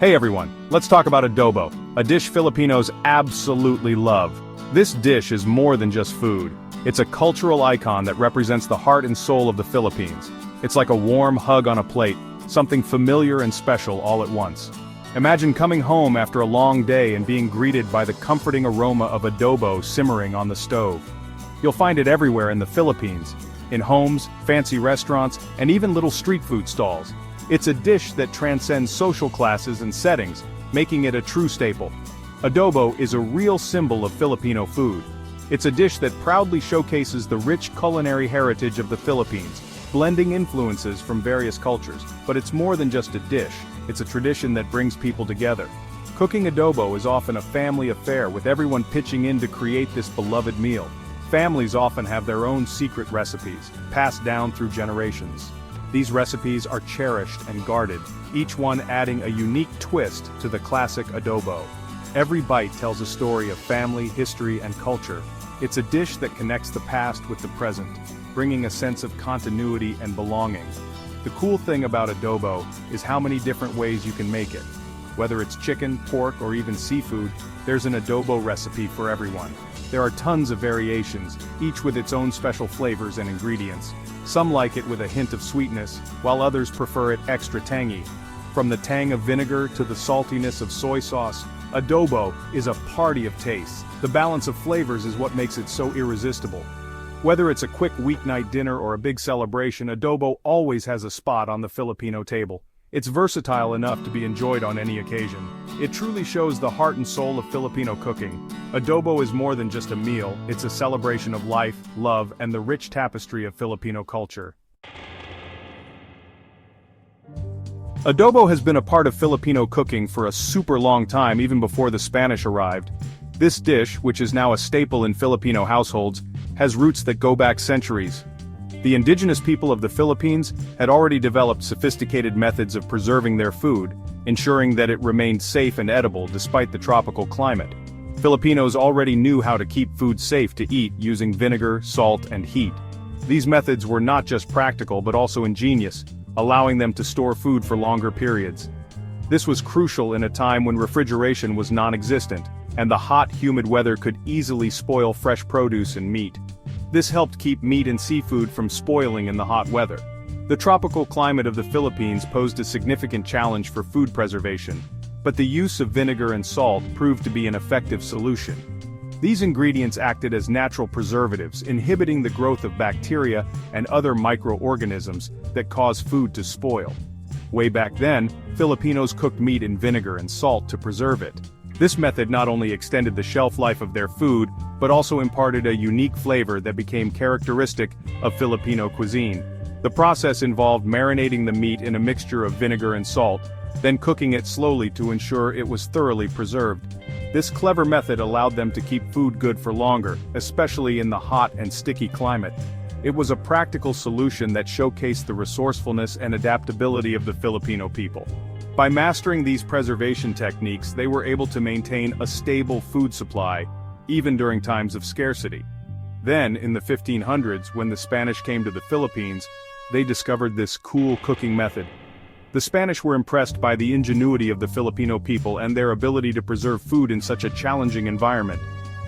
Hey everyone, let's talk about adobo, a dish Filipinos absolutely love. This dish is more than just food. It's a cultural icon that represents the heart and soul of the Philippines. It's like a warm hug on a plate, something familiar and special all at once. Imagine coming home after a long day and being greeted by the comforting aroma of adobo simmering on the stove. You'll find it everywhere in the Philippines, in homes, fancy restaurants, and even little street food stalls. It's a dish that transcends social classes and settings, making it a true staple. Adobo is a real symbol of Filipino food. It's a dish that proudly showcases the rich culinary heritage of the Philippines, blending influences from various cultures. But it's more than just a dish, it's a tradition that brings people together. Cooking adobo is often a family affair, with everyone pitching in to create this beloved meal. Families often have their own secret recipes, passed down through generations. These recipes are cherished and guarded, each one adding a unique twist to the classic adobo. Every bite tells a story of family, history, and culture. It's a dish that connects the past with the present, bringing a sense of continuity and belonging. The cool thing about adobo is how many different ways you can make it. Whether it's chicken, pork, or even seafood, there's an adobo recipe for everyone. There are tons of variations, each with its own special flavors and ingredients. Some like it with a hint of sweetness, while others prefer it extra tangy. From the tang of vinegar to the saltiness of soy sauce, adobo is a party of tastes. The balance of flavors is what makes it so irresistible. Whether it's a quick weeknight dinner or a big celebration, adobo always has a spot on the Filipino table. It's versatile enough to be enjoyed on any occasion. It truly shows the heart and soul of Filipino cooking. Adobo is more than just a meal, it's a celebration of life, love, and the rich tapestry of Filipino culture. Adobo has been a part of Filipino cooking for a super long time, even before the Spanish arrived. This dish, which is now a staple in Filipino households, has roots that go back centuries. The indigenous people of the Philippines had already developed sophisticated methods of preserving their food, ensuring that it remained safe and edible despite the tropical climate. Filipinos already knew how to keep food safe to eat using vinegar, salt, and heat. These methods were not just practical but also ingenious, allowing them to store food for longer periods. This was crucial in a time when refrigeration was non-existent, and the hot, humid weather could easily spoil fresh produce and meat. This helped keep meat and seafood from spoiling in the hot weather. The tropical climate of the Philippines posed a significant challenge for food preservation, but the use of vinegar and salt proved to be an effective solution. These ingredients acted as natural preservatives, inhibiting the growth of bacteria and other microorganisms that cause food to spoil. Way back then, Filipinos cooked meat in vinegar and salt to preserve it. This method not only extended the shelf life of their food, but also imparted a unique flavor that became characteristic of Filipino cuisine. The process involved marinating the meat in a mixture of vinegar and salt, then cooking it slowly to ensure it was thoroughly preserved. This clever method allowed them to keep food good for longer, especially in the hot and sticky climate. It was a practical solution that showcased the resourcefulness and adaptability of the Filipino people. By mastering these preservation techniques, they were able to maintain a stable food supply, even during times of scarcity. Then, in the 1500s, when the Spanish came to the Philippines, they discovered this cool cooking method. The Spanish were impressed by the ingenuity of the Filipino people and their ability to preserve food in such a challenging environment.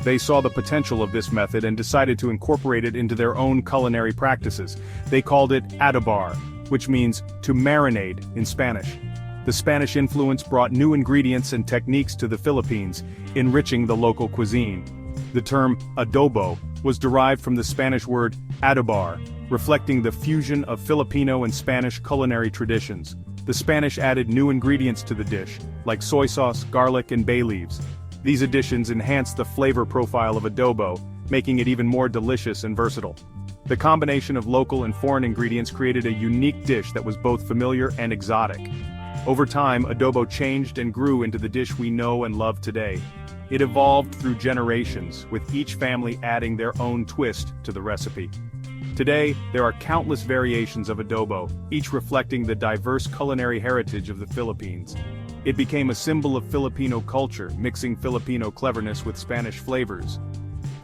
They saw the potential of this method and decided to incorporate it into their own culinary practices. They called it adobar, which means to marinate in Spanish. The Spanish influence brought new ingredients and techniques to the Philippines, enriching the local cuisine. The term adobo was derived from the Spanish word adobar, reflecting the fusion of Filipino and Spanish culinary traditions. The Spanish added new ingredients to the dish, like soy sauce, garlic, and bay leaves. These additions enhanced the flavor profile of adobo, making it even more delicious and versatile. The combination of local and foreign ingredients created a unique dish that was both familiar and exotic. Over time, adobo changed and grew into the dish we know and love today. It evolved through generations, with each family adding their own twist to the recipe. Today, there are countless variations of adobo, each reflecting the diverse culinary heritage of the Philippines. It became a symbol of Filipino culture, mixing Filipino cleverness with Spanish flavors.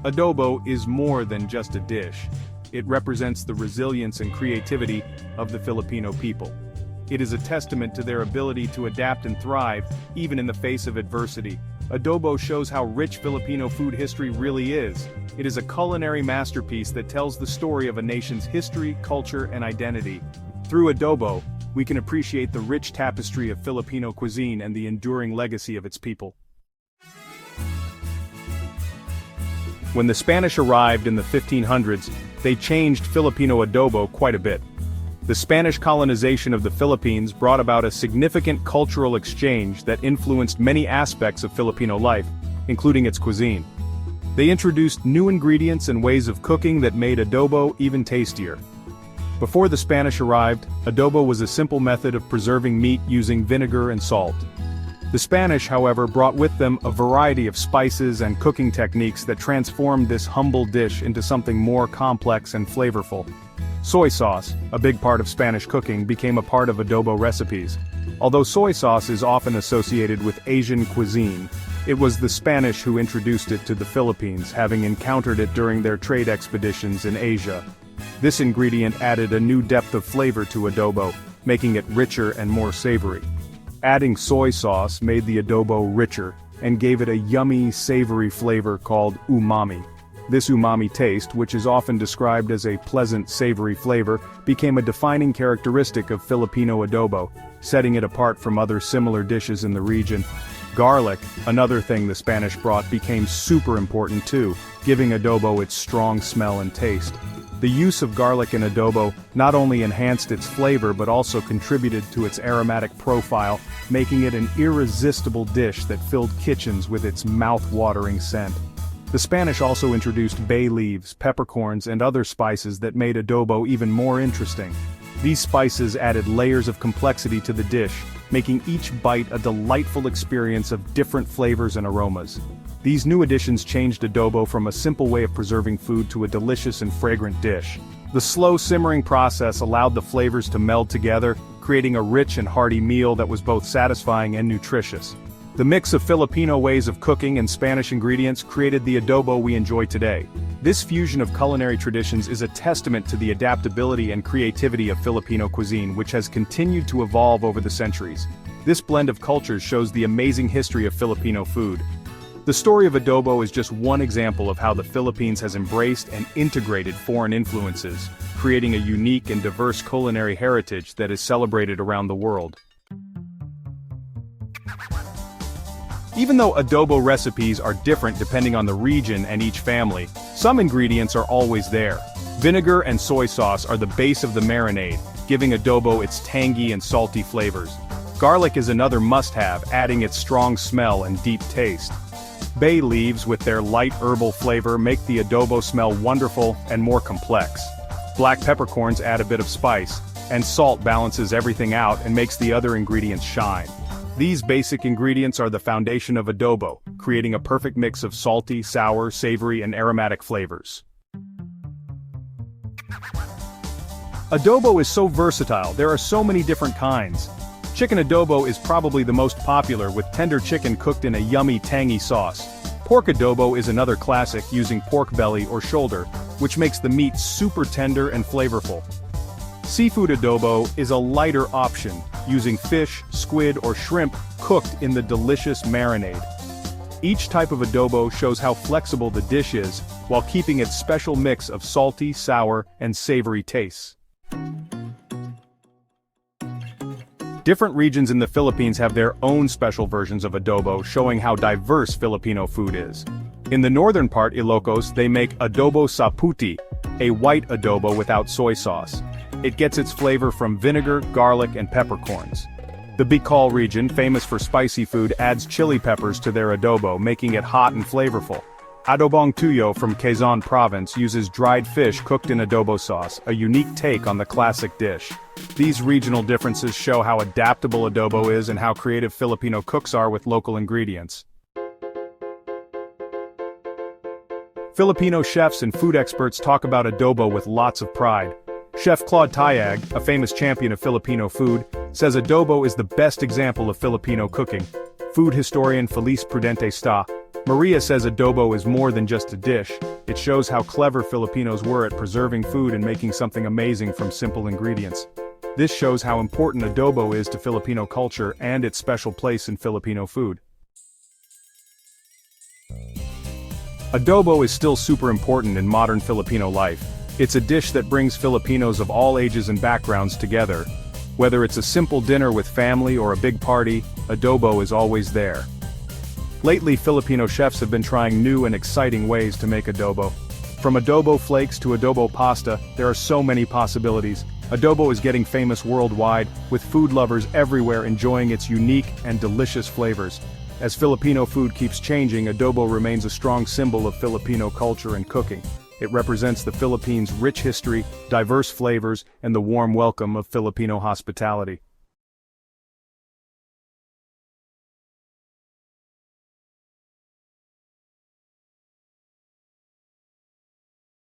Adobo is more than just a dish. It represents the resilience and creativity of the Filipino people. It is a testament to their ability to adapt and thrive, even in the face of adversity. Adobo shows how rich Filipino food history really is. It is a culinary masterpiece that tells the story of a nation's history, culture, and identity. Through adobo, we can appreciate the rich tapestry of Filipino cuisine and the enduring legacy of its people. When the Spanish arrived in the 1500s, they changed Filipino adobo quite a bit. The Spanish colonization of the Philippines brought about a significant cultural exchange that influenced many aspects of Filipino life, including its cuisine. They introduced new ingredients and ways of cooking that made adobo even tastier. Before the Spanish arrived, adobo was a simple method of preserving meat using vinegar and salt. The Spanish, however, brought with them a variety of spices and cooking techniques that transformed this humble dish into something more complex and flavorful. Soy sauce, a big part of Spanish cooking, became a part of adobo recipes. Although soy sauce is often associated with Asian cuisine, it was the Spanish who introduced it to the Philippines, having encountered it during their trade expeditions in Asia. This ingredient added a new depth of flavor to adobo, making it richer and more savory. Adding soy sauce made the adobo richer, and gave it a yummy, savory flavor called umami. This umami taste, which is often described as a pleasant, savory flavor, became a defining characteristic of Filipino adobo, setting it apart from other similar dishes in the region. Garlic, another thing the Spanish brought, became super important too, giving adobo its strong smell and taste. The use of garlic in adobo not only enhanced its flavor but also contributed to its aromatic profile, making it an irresistible dish that filled kitchens with its mouth-watering scent. The Spanish also introduced bay leaves, peppercorns, and other spices that made adobo even more interesting. These spices added layers of complexity to the dish, making each bite a delightful experience of different flavors and aromas. These new additions changed adobo from a simple way of preserving food to a delicious and fragrant dish. The slow simmering process allowed the flavors to meld together, creating a rich and hearty meal that was both satisfying and nutritious. The mix of Filipino ways of cooking and Spanish ingredients created the adobo we enjoy today. This fusion of culinary traditions is a testament to the adaptability and creativity of Filipino cuisine, which has continued to evolve over the centuries. This blend of cultures shows the amazing history of Filipino food. The story of adobo is just one example of how the Philippines has embraced and integrated foreign influences, creating a unique and diverse culinary heritage that is celebrated around the world. Even though adobo recipes are different depending on the region and each family, some ingredients are always there. Vinegar and soy sauce are the base of the marinade, giving adobo its tangy and salty flavors. Garlic is another must-have, adding its strong smell and deep taste. Bay leaves with their light herbal flavor make the adobo smell wonderful and more complex. Black peppercorns add a bit of spice, and salt balances everything out and makes the other ingredients shine. These basic ingredients are the foundation of adobo, creating a perfect mix of salty, sour, savory, and aromatic flavors. Adobo is so versatile, there are so many different kinds. Chicken adobo is probably the most popular, with tender chicken cooked in a yummy, tangy sauce. Pork adobo is another classic, using pork belly or shoulder, which makes the meat super tender and flavorful. Seafood adobo is a lighter option, using fish, squid, or shrimp cooked in the delicious marinade. Each type of adobo shows how flexible the dish is, while keeping its special mix of salty, sour, and savory tastes. Different regions in the Philippines have their own special versions of adobo, showing how diverse Filipino food is. In the northern part, Ilocos, they make adobo sa puti, a white adobo without soy sauce. It gets its flavor from vinegar, garlic, and peppercorns. The Bicol region, famous for spicy food, adds chili peppers to their adobo, making it hot and flavorful. Adobong Tuyo from Quezon Province uses dried fish cooked in adobo sauce, a unique take on the classic dish. These regional differences show how adaptable adobo is and how creative Filipino cooks are with local ingredients. Filipino chefs and food experts talk about adobo with lots of pride. Chef Claude Tayag, a famous champion of Filipino food, says adobo is the best example of Filipino cooking. Food historian Felice Prudente Sta Maria says adobo is more than just a dish. It shows how clever Filipinos were at preserving food and making something amazing from simple ingredients. This shows how important adobo is to Filipino culture and its special place in Filipino food. Adobo is still super important in modern Filipino life. It's a dish that brings Filipinos of all ages and backgrounds together. Whether it's a simple dinner with family or a big party, adobo is always there. Lately, Filipino chefs have been trying new and exciting ways to make adobo. From adobo flakes to adobo pasta, there are so many possibilities. Adobo is getting famous worldwide, with food lovers everywhere enjoying its unique and delicious flavors. As Filipino food keeps changing, adobo remains a strong symbol of Filipino culture and cooking. It represents the Philippines' rich history, diverse flavors, and the warm welcome of Filipino hospitality.